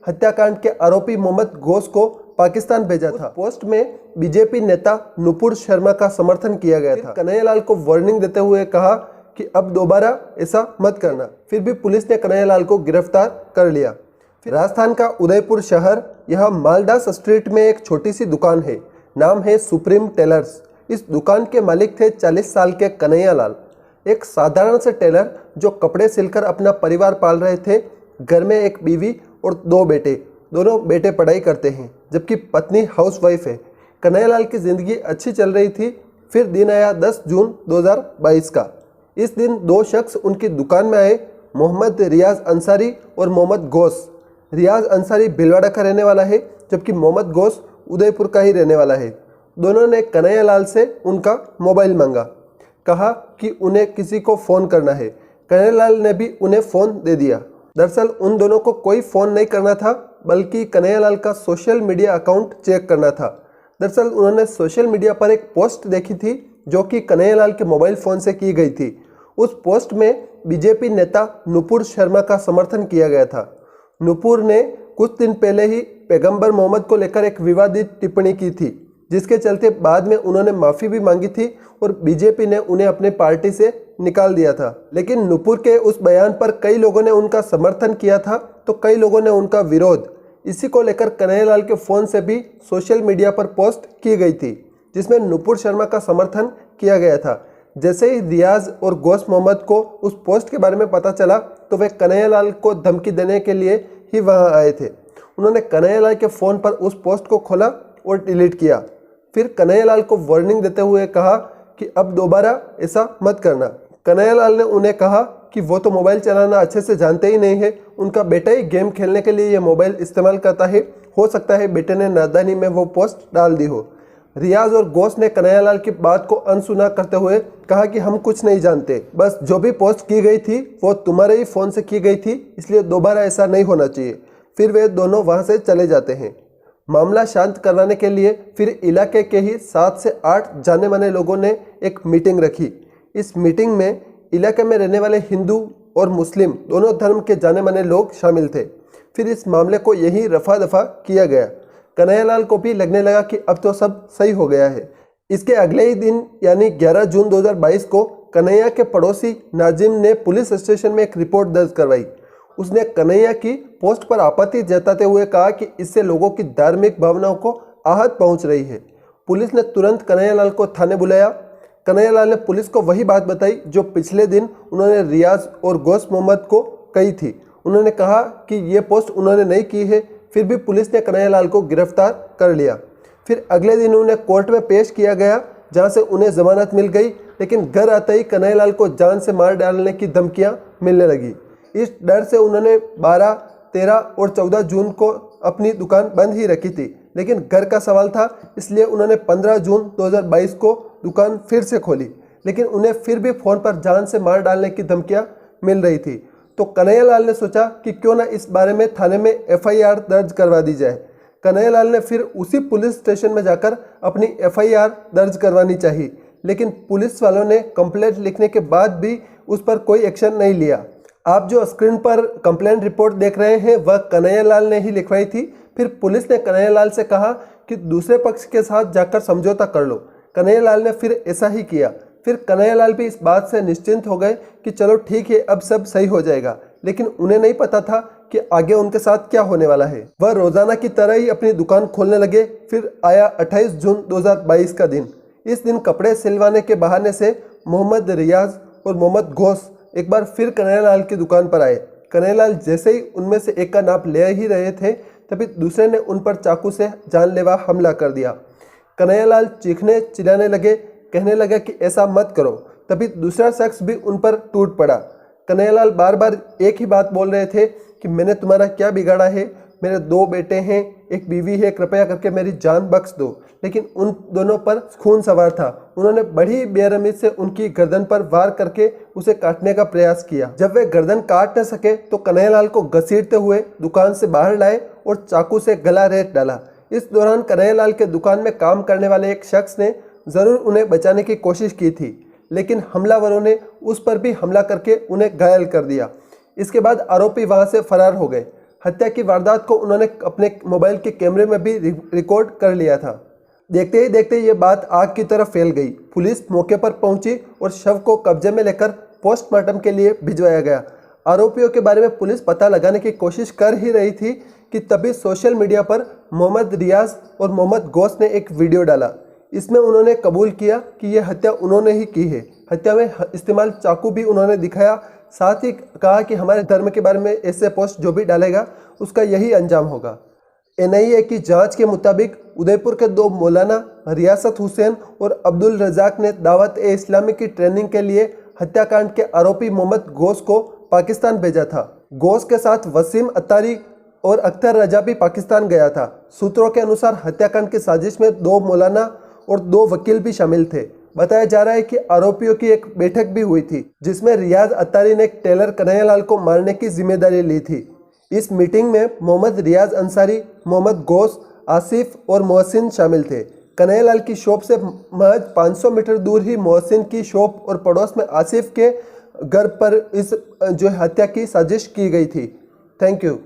हत्याकांड के आरोपी मोहम्मद घोष को पाकिस्तान भेजा था। पोस्ट में बीजेपी नेता नुपुर शर्मा का समर्थन किया गया था। कन्हैयालाल को वार्निंग देते हुए कहा कि अब दोबारा ऐसा मत करना। फिर भी पुलिस ने कन्हैयालाल को गिरफ्तार कर लिया। राजस्थान का उदयपुर शहर, यह मालदास स्ट्रीट में एक छोटी सी दुकान है, नाम है सुप्रीम टेलर्स। इस दुकान के मालिक थे 40 साल के कन्हैयालाल, एक साधारण से टेलर जो कपड़े सिलकर अपना परिवार पाल रहे थे। घर में एक बीवी और 2 बेटे, दोनों बेटे पढ़ाई करते हैं जबकि पत्नी हाउसवाइफ है। कन्हैयालाल की ज़िंदगी अच्छी चल रही थी। फिर दिन आया 10 जून 2022 का। इस दिन 2 शख्स उनकी दुकान में आए, मोहम्मद रियाज अंसारी और मोहम्मद घोष। रियाज अंसारी भिलवाड़ा का रहने वाला है जबकि मोहम्मद घोष उदयपुर का ही रहने वाला है। दोनों ने कन्हैयालाल से उनका मोबाइल मांगा, कहा कि उन्हें किसी को फ़ोन करना है। कन्हैयालाल ने भी उन्हें फ़ोन दे दिया। दरअसल उन दोनों को कोई फ़ोन नहीं करना था, बल्कि कन्हैयालाल का सोशल मीडिया अकाउंट चेक करना था। दरअसल उन्होंने सोशल मीडिया पर एक पोस्ट देखी थी जो कि कन्हैयालाल के मोबाइल फ़ोन से की गई थी। उस पोस्ट में बीजेपी नेता नुपुर शर्मा का समर्थन किया गया था। नुपुर ने कुछ दिन पहले ही पैगंबर मोहम्मद को लेकर एक विवादित टिप्पणी की थी, जिसके चलते बाद में उन्होंने माफ़ी भी मांगी थी और बीजेपी ने उन्हें अपने पार्टी से निकाल दिया था। लेकिन नुपुर के उस बयान पर कई लोगों ने उनका समर्थन किया था तो कई लोगों ने उनका विरोध। इसी को लेकर कन्हैयालाल के फ़ोन से भी सोशल मीडिया पर पोस्ट की गई थी जिसमें नुपुर शर्मा का समर्थन किया गया था। जैसे ही रियाज और घोष मोहम्मद को उस पोस्ट के बारे में पता चला तो वे कन्हैयालाल को धमकी देने के लिए ही वहां आए थे। उन्होंने कन्हैयालाल के फ़ोन पर उस पोस्ट को खोला और डिलीट किया। फिर कन्हैयालाल को वार्निंग देते हुए कहा कि अब दोबारा ऐसा मत करना। कन्हैयालाल ने उन्हें कहा कि वो तो मोबाइल चलाना अच्छे से जानते ही नहीं है, उनका बेटा ही गेम खेलने के लिए ये मोबाइल इस्तेमाल करता है, हो सकता है बेटे ने नादानी में वो पोस्ट डाल दी हो। रियाज और घोष ने कन्हैयालाल की बात को अनसुना करते हुए कहा कि हम कुछ नहीं जानते, बस जो भी पोस्ट की गई थी वो तुम्हारे ही फ़ोन से की गई थी, इसलिए दोबारा ऐसा नहीं होना चाहिए। फिर वे दोनों वहां से चले जाते हैं। मामला शांत करवाने के लिए फिर इलाके के ही 7 से 8 जाने माने लोगों ने एक मीटिंग रखी। इस मीटिंग में इलाके में रहने वाले हिंदू और मुस्लिम दोनों धर्म के जाने माने लोग शामिल थे। फिर इस मामले को यही रफा दफा किया गया। कन्हैयालाल को भी लगने लगा कि अब तो सब सही हो गया है। इसके अगले ही दिन यानी 11 जून 2022 को कन्हैया के पड़ोसी नाजिम ने पुलिस स्टेशन में एक रिपोर्ट दर्ज करवाई। उसने कन्हैया की पोस्ट पर आपत्ति जताते हुए कहा कि इससे लोगों की धार्मिक भावनाओं को आहत पहुंच रही है। पुलिस ने तुरंत कन्हैयालाल को थाने बुलाया। कन्हैयालाल ने पुलिस को वही बात बताई जो पिछले दिन उन्होंने रियाज और घोष मोहम्मद को कही थी। उन्होंने कहा कि ये पोस्ट उन्होंने नहीं की है। फिर भी पुलिस ने कन्हैयालाल को गिरफ्तार कर लिया। फिर अगले दिन उन्हें कोर्ट में पेश किया गया, जहां से उन्हें जमानत मिल गई। लेकिन घर आते ही कन्हैयालाल को जान से मार डालने की धमकियां मिलने लगी। इस डर से उन्होंने 12, 13 और 14 जून को अपनी दुकान बंद ही रखी थी, लेकिन घर का सवाल था इसलिए उन्होंने 15 जून 2022 को दुकान फिर से खोली। लेकिन उन्हें फिर भी फ़ोन पर जान से मार डालने की धमकियां मिल रही थी। तो कन्हैयालाल ने सोचा कि क्यों ना इस बारे में थाने में FIR दर्ज करवा दी जाए। कन्हैयालाल ने फिर उसी पुलिस स्टेशन में जाकर अपनी FIR दर्ज करवानी चाहिए, लेकिन पुलिस वालों ने कंप्लेंट लिखने के बाद भी उस पर कोई एक्शन नहीं लिया। आप जो स्क्रीन पर कंप्लेंट रिपोर्ट देख रहे हैं वह कन्हैयालाल ने ही लिखवाई थी। फिर पुलिस ने कन्हैयालाल से कहा कि दूसरे पक्ष के साथ जाकर समझौता कर लो। कन्हैयालाल ने फिर ऐसा ही किया। फिर कन्हैयालाल भी इस बात से निश्चिंत हो गए कि चलो ठीक है, अब सब सही हो जाएगा। लेकिन उन्हें नहीं पता था कि आगे उनके साथ क्या होने वाला है। वह रोजाना की तरह ही अपनी दुकान खोलने लगे। फिर आया 28 जून 2022 का दिन। इस दिन कपड़े सिलवाने के बहाने से मोहम्मद रियाज और मोहम्मद घोष एक बार फिर कन्हैयालाल की दुकान पर आए। कन्हैयालाल जैसे ही उनमें से एक का नाप ले ही रहे थे तभी दूसरे ने उन पर चाकू से जानलेवा हमला कर दिया। कन्हैयालाल चीखने चिल्लाने लगे, कहने लगा कि ऐसा मत करो। तभी दूसरा शख्स भी उन पर टूट पड़ा। कन्हैयालाल बार बार एक ही बात बोल रहे थे कि मैंने तुम्हारा क्या बिगाड़ा है, मेरे 2 बेटे हैं, एक बीवी है, कृपया करके मेरी जान बख्श दो। लेकिन उन दोनों पर खून सवार था। उन्होंने बड़ी बेरहमी से उनकी गर्दन पर वार करके उसे काटने का प्रयास किया। जब वे गर्दन काट न सके तो कन्हैयालाल को घसीटते हुए दुकान से बाहर लाए और चाकू से गला रेत डाला। इस दौरान कन्हैयालाल के दुकान में काम करने वाले एक शख्स ने ज़रूर उन्हें बचाने की कोशिश की थी, लेकिन हमलावरों ने उस पर भी हमला करके उन्हें घायल कर दिया। इसके बाद आरोपी वहां से फरार हो गए। हत्या की वारदात को उन्होंने अपने मोबाइल के कैमरे में भी रिकॉर्ड कर लिया था। देखते ही देखते ये बात आग की तरह फैल गई। पुलिस मौके पर पहुंची और शव को कब्जे में लेकर पोस्टमार्टम के लिए भिजवाया गया। आरोपियों के बारे में पुलिस पता लगाने की कोशिश कर ही रही थी कि तभी सोशल मीडिया पर मोहम्मद रियाज और मोहम्मद गौस ने एक वीडियो डाला। इसमें उन्होंने कबूल किया कि यह हत्या उन्होंने ही की है। हत्या में इस्तेमाल चाकू भी उन्होंने दिखाया। साथ ही कहा कि हमारे धर्म के बारे में ऐसे पोस्ट जो भी डालेगा उसका यही अंजाम होगा। एनआईए की जांच के मुताबिक उदयपुर के 2 मौलाना रियासत हुसैन और अब्दुल रजाक ने दावत-ए-इस्लामी की ट्रेनिंग के लिए हत्याकांड के आरोपी मोहम्मद गौस को पाकिस्तान भेजा था। गौस के साथ वसीम अत्तारी और अख्तर रजा भी पाकिस्तान गया था। सूत्रों के अनुसार हत्याकांड की साजिश में 2 मौलाना और 2 वकील भी शामिल थे। बताया जा रहा है कि आरोपियों की एक बैठक भी हुई थी जिसमें रियाज अत्तारी ने टेलर कन्हैयालाल को मारने की जिम्मेदारी ली थी। इस मीटिंग में मोहम्मद रियाज अंसारी, मोहम्मद गौस, आसिफ और मोहसिन शामिल थे। कन्हैयालाल की शॉप से महज 500 मीटर दूर ही मोहसिन की शॉप और पड़ोस में आसिफ के घर पर इस जो हत्या की साजिश की गई थी। Thank you.